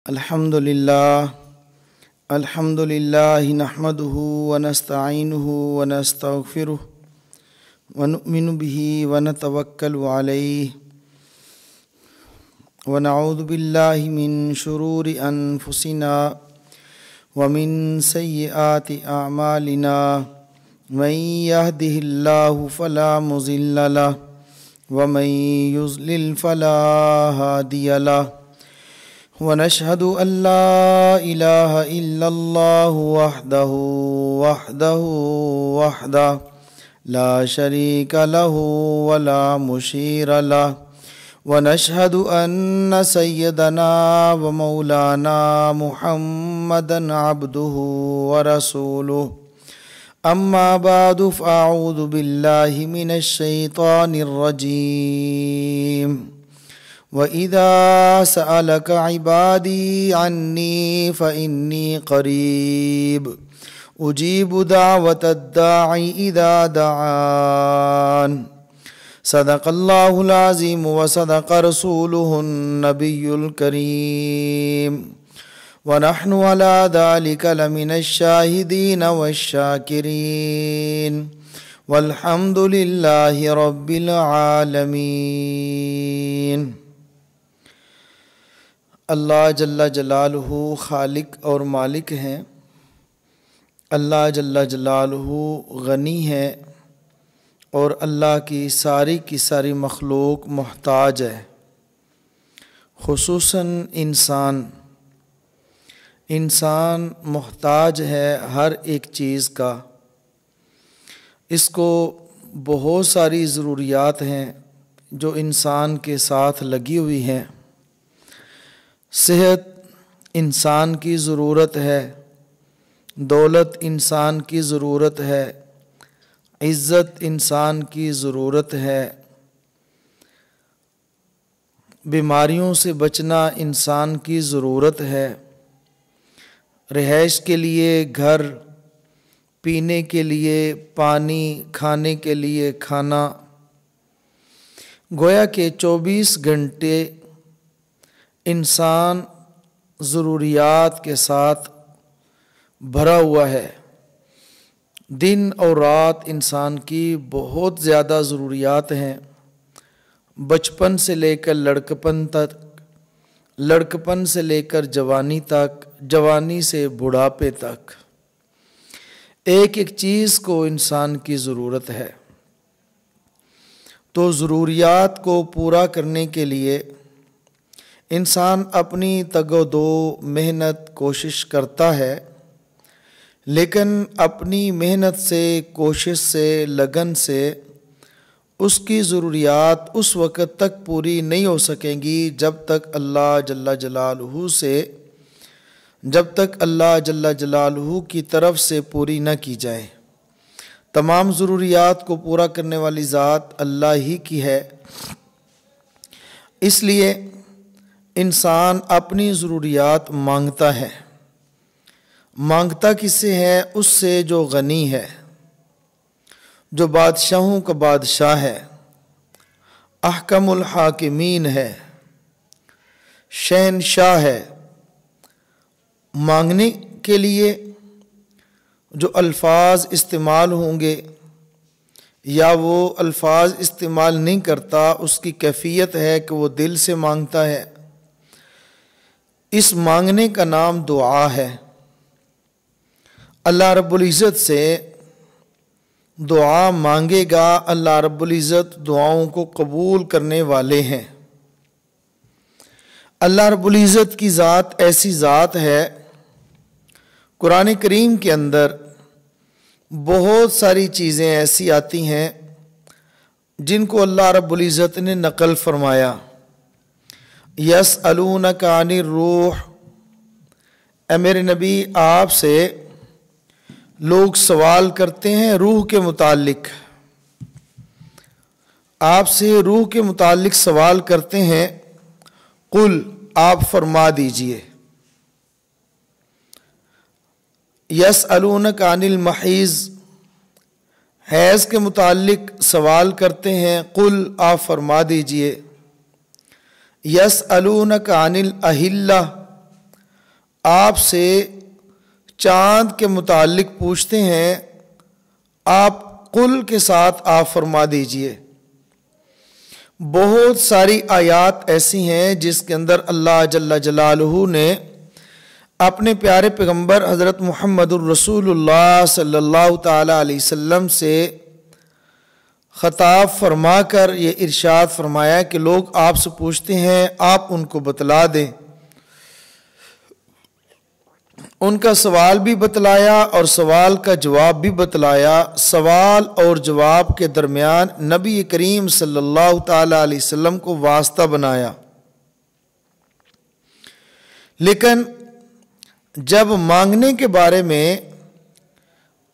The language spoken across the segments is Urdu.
الحمد للہ نحمده ونستعینه ونستغفره ونؤمن به ونتوکل علیہ ونعوذ باللہ من شرور انفسنا ومن سیئات اعمالنا من يهده اللہ فلا مضل له ومن يضلل فلا هادی له ونشهد أن لا إله إلا الله وحده لا شريك له ولا مشير له ونشهد أن سيدنا ومولانا محمدا عبده ورسوله أما بعد فأعوذ بالله من الشيطان الرجيم وَإِذَا سَأَلَكَ عِبَادِي عَنِّي فَإِنِّي قَرِيبٌ أُجِيبُ دَعْوَةَ الدَّاعِ إِذَا دَعَانِ صدق اللہ العظیم وصدق رسولہ النبی الکریم ونحن على ذلك لمن الشاہدین والشاکرین والحمد للہ رب العالمین۔ اللہ جل جلالہ خالق اور مالک ہیں، اللہ جل جلالہ غنی ہے اور اللہ کی ساری مخلوق محتاج ہے، خصوصاً انسان محتاج ہے ہر ایک چیز کا۔ اس کو بہت ساری ضروریات ہیں جو انسان کے ساتھ لگی ہوئی ہیں۔ صحت انسان کی ضرورت ہے، دولت انسان کی ضرورت ہے، عزت انسان کی ضرورت ہے، بیماریوں سے بچنا انسان کی ضرورت ہے، رہائش کے لیے گھر، پینے کے لیے پانی، کھانے کے لیے کھانا، گویا کہ 24 گھنٹے انسان ضروریات کے ساتھ بھرا ہوا ہے۔ دن اور رات انسان کی بہت زیادہ ضروریات ہیں، بچپن سے لے کر لڑکپن تک، لڑکپن سے لے کر جوانی تک، جوانی سے بڑھاپے تک، ایک ایک چیز کو انسان کی ضرورت ہے۔ تو ضروریات کو پورا کرنے کے لیے انسان اپنی تگ و دو محنت کوشش کرتا ہے، لیکن اپنی محنت سے، کوشش سے، لگن سے اس کی ضروریات اس وقت تک پوری نہیں ہو سکیں گی جب تک اللہ جل جلالہ کی طرف سے پوری نہ کی جائے۔ تمام ضروریات کو پورا کرنے والی ذات اللہ ہی کی ہے، اس لیے انسان اپنی ضروریات مانگتا ہے۔ مانگتا کس سے ہے؟ اس سے جو غنی ہے، جو بادشاہوں کا بادشاہ ہے، احکم الحاکمین ہے، شہنشاہ ہے۔ مانگنے کے لیے جو الفاظ استعمال ہوں گے یا وہ الفاظ استعمال نہیں کرتا، اس کی کیفیت ہے کہ وہ دل سے مانگتا ہے۔ اس مانگنے کا نام دعا ہے۔ اللہ رب العزت سے دعا مانگے گا، اللہ رب العزت دعاؤں کو قبول کرنے والے ہیں۔ اللہ رب العزت کی ذات ایسی ذات ہے، قرآن کریم کے اندر بہت ساری چیزیں ایسی آتی ہیں جن کو اللہ رب العزت نے نقل فرمایا۔ یسألونک عن الروح، اے میرے نبی آپ سے لوگ سوال کرتے ہیں روح کے متعلق، آپ سے روح کے متعلق سوال کرتے ہیں، قل آپ فرما دیجئے۔ یسألونک عن المحیض، حیض کے متعلق سوال کرتے ہیں، قل آپ فرما دیجئے۔ یسألونک عن الاہلہ، آپ سے چاند کے متعلق پوچھتے ہیں، آپ قل کے ساتھ آپ فرما دیجئے۔ بہت ساری آیات ایسی ہیں جس کے اندر اللہ جل جلالہ نے اپنے پیارے پیغمبر حضرت محمد الرسول اللہ صلی اللہ تعالیٰ علیہ وسلم سے خطاب فرما کر یہ ارشاد فرمایا کہ لوگ آپ سے پوچھتے ہیں، آپ ان کو بتلا دیں۔ ان کا سوال بھی بتلایا اور سوال کا جواب بھی بتلایا۔ سوال اور جواب کے درمیان نبی کریم صلی اللہ تعالیٰ علیہ وسلم کو واسطہ بنایا۔ لیکن جب مانگنے کے بارے میں،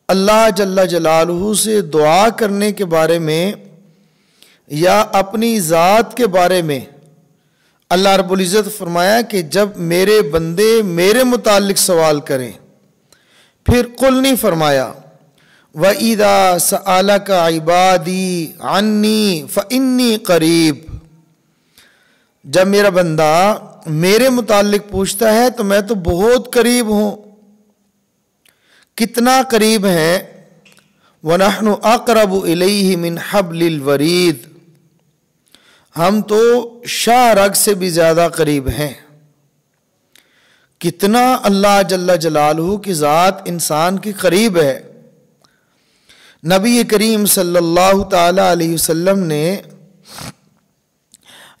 اللہ جل جلالہ سے دعا کرنے کے بارے میں یا اپنی ذات کے بارے میں، اللہ رب العزت فرمایا کہ جب میرے بندے میرے متعلق سوال کریں، پھر قل نہیں فرمایا وَإِذَا سَأَلَكَ عِبَادِي عَنِّي فَإِنِّي قَرِيب۔ جب میرا بندہ میرے متعلق پوچھتا ہے تو میں تو بہت قریب ہوں۔ کتنا قریب ہیں؟ وَنَحْنُ أَقْرَبُ إِلَيْهِ مِنْ حَبْلِ الْوَرِيدِ، ہم تو شاہ رگ سے بھی زیادہ قریب ہیں۔ کتنا اللہ جل جلالہ کی ذات انسان کے قریب ہے۔ نبی کریم صلی اللہ تعالی علیہ وسلم نے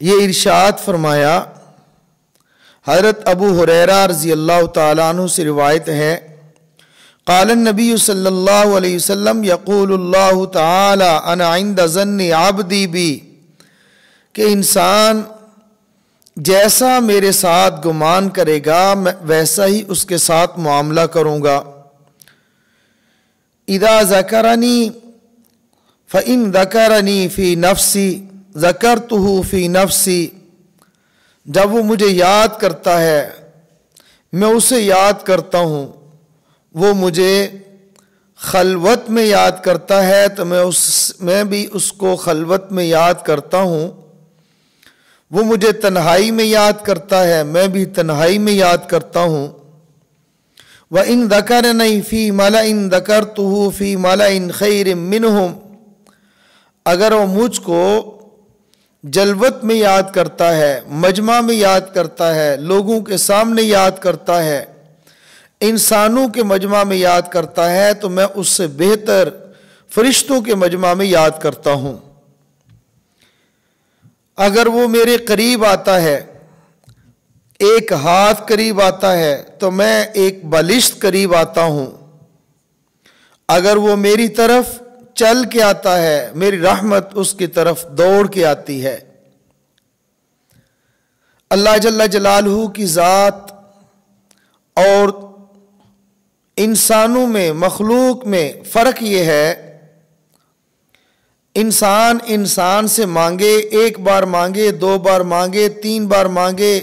یہ ارشاد فرمایا، حضرت ابو ہریرہ رضی اللہ تعالیٰ عنہ سے روایت ہے، قال النبی صلی اللہ علیہ وسلم یقول اللہ تعالی انا عند ظن عبدی بی، کہ انسان جیسا میرے ساتھ گمان کرے گا میں ویسا ہی اس کے ساتھ معاملہ کروں گا۔ اذا ذکرنی فإن ذکرنی فی نفسی ذکرتہ فی نفسی، جب وہ مجھے یاد کرتا ہے میں اسے یاد کرتا ہوں، وہ مجھے خلوت میں یاد کرتا ہے تو میں بھی اس کو خلوت میں یاد کرتا ہوں، وہ مجھے تنہائی میں یاد کرتا ہے میں بھی تنہائی میں یاد کرتا ہوں۔ وَإِن ذَكَرَنِي فِي مَلَئٍ ذَكَرْتُهُ فِي مَلَئٍ خَيْرٍ مِّنْهُمْ، اگر وہ مجھ کو جلوت میں یاد کرتا ہے، مجمع میں یاد کرتا ہے، لوگوں کے سامنے یاد کرتا ہے، انسانوں کے مجمع میں یاد کرتا ہے تو میں اس سے بہتر فرشتوں کے مجمع میں یاد کرتا ہوں۔ اگر وہ میرے قریب آتا ہے، ایک ہاتھ قریب آتا ہے تو میں ایک بالشت قریب آتا ہوں۔ اگر وہ میری طرف چل کے آتا ہے میری رحمت اس کی طرف دوڑ کے آتی ہے۔ اللہ جل جلالہ کی ذات اور انسانوں میں، مخلوق میں فرق یہ ہے، انسان سے مانگے، ایک بار مانگے، دو بار مانگے، تین بار مانگے،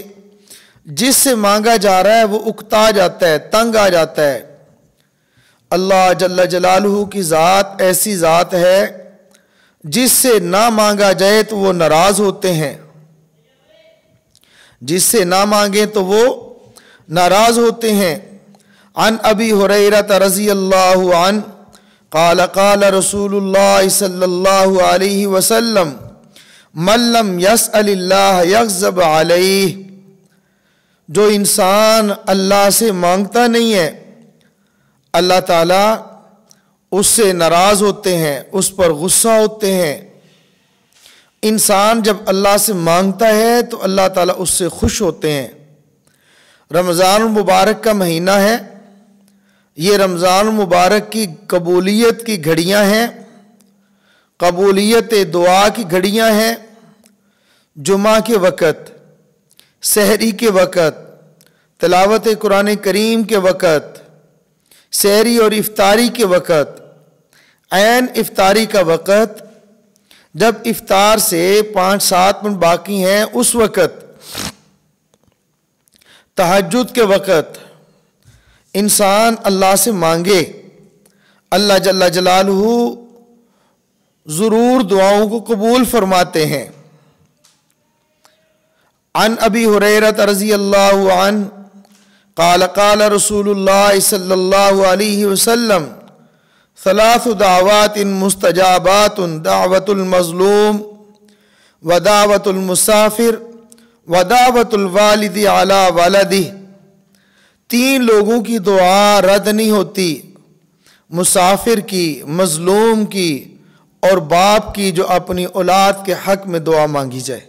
جس سے مانگا جا رہا ہے وہ اکتا جاتا ہے، تنگ آ جاتا ہے۔ اللہ جل جلالہ کی ذات ایسی ذات ہے جس سے نہ مانگا جائے تو وہ ناراض ہوتے ہیں، جس سے نہ مانگے تو وہ ناراض ہوتے ہیں۔ عن ابی ہریرہ رضی اللہ عنہ قال قال رسول اللہ صلی اللہ علیہ وسلم من لم یسأل اللہ یغضب علیہ، جو انسان اللہ سے مانگتا نہیں ہے اللہ تعالیٰ اس سے ناراض ہوتے ہیں، اس پر غصہ ہوتے ہیں۔ انسان جب اللہ سے مانگتا ہے تو اللہ تعالیٰ اس سے خوش ہوتے ہیں۔ رمضان المبارک کا مہینہ ہے، یہ رمضان المبارک کی قبولیت کی گھڑیاں ہیں، قبولیت دعا کی گھڑیاں ہیں۔ جمعہ کے وقت، سحری کے وقت، تلاوت قرآن کریم کے وقت، سحری اور افطاری کے وقت، عین افطاری کا وقت، جب افطار سے 5-7 منٹ باقی ہیں اس وقت، تہجد کے وقت انسان اللہ سے مانگے، اللہ جل جلالہ ضرور دعاؤں کو قبول فرماتے ہیں۔ عن ابی ہریرہ رضی اللہ عنہ قال قال رسول اللہ صلی اللہ علیہ وسلم ثلاث دعوات مستجابات دعوت المظلوم ودعوت المسافر ودعوت الوالد علی ولدہ. 3 لوگوں کی دعا رد نہیں ہوتی، مسافر کی، مظلوم کی اور باپ کی جو اپنی اولاد کے حق میں دعا مانگی جائے.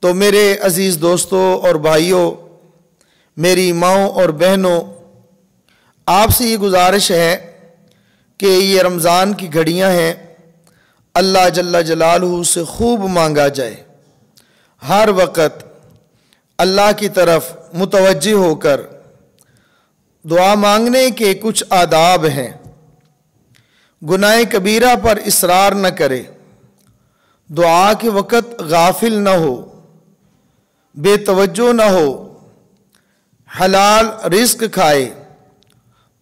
تو میرے عزیز دوستوں اور بھائیوں، میری ماؤں اور بہنوں، آپ سے یہ گزارش ہے کہ یہ رمضان کی گھڑیاں ہیں، اللہ جل جلالہ سے خوب مانگا جائے. ہر وقت اللہ کی طرف متوجہ ہو کر دعا مانگنے کے کچھ آداب ہیں. گناہ کبیرہ پر اصرار نہ کرے، دعا کے وقت غافل نہ ہو، بے توجہ نہ ہو، حلال رزق کھائے،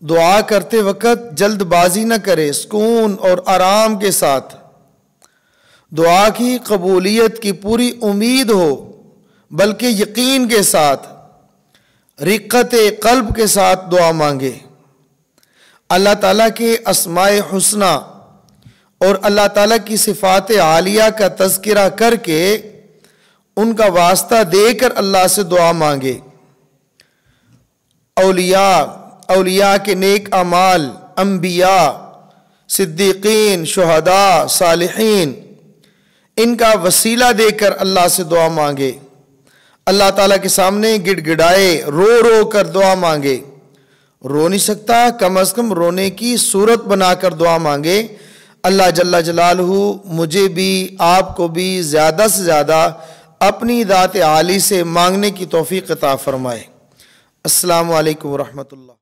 دعا کرتے وقت جلد بازی نہ کرے، سکون اور آرام کے ساتھ، دعا کی قبولیت کی پوری امید ہو بلکہ یقین کے ساتھ، رقت قلب کے ساتھ دعا مانگے. اللہ تعالیٰ کے اسماء حسنہ اور اللہ تعالیٰ کی صفات عالیہ کا تذکرہ کر کے ان کا واسطہ دے کر اللہ سے دعا مانگے. اولیاء کے نیک اعمال، انبیاء، صدیقین، شہداء، صالحین، ان کا وسیلہ دے کر اللہ سے دعا مانگے. اللہ تعالیٰ کے سامنے گڑ گڑائے، رو رو کر دعا مانگے. رو نہیں سکتا، کم از کم رونے کی صورت بنا کر دعا مانگے. اللہ جل جلالہ مجھے بھی آپ کو بھی زیادہ سے زیادہ اپنی ذات عالی سے مانگنے کی توفیق عطا فرمائے. السلام علیکم ورحمۃ اللہ.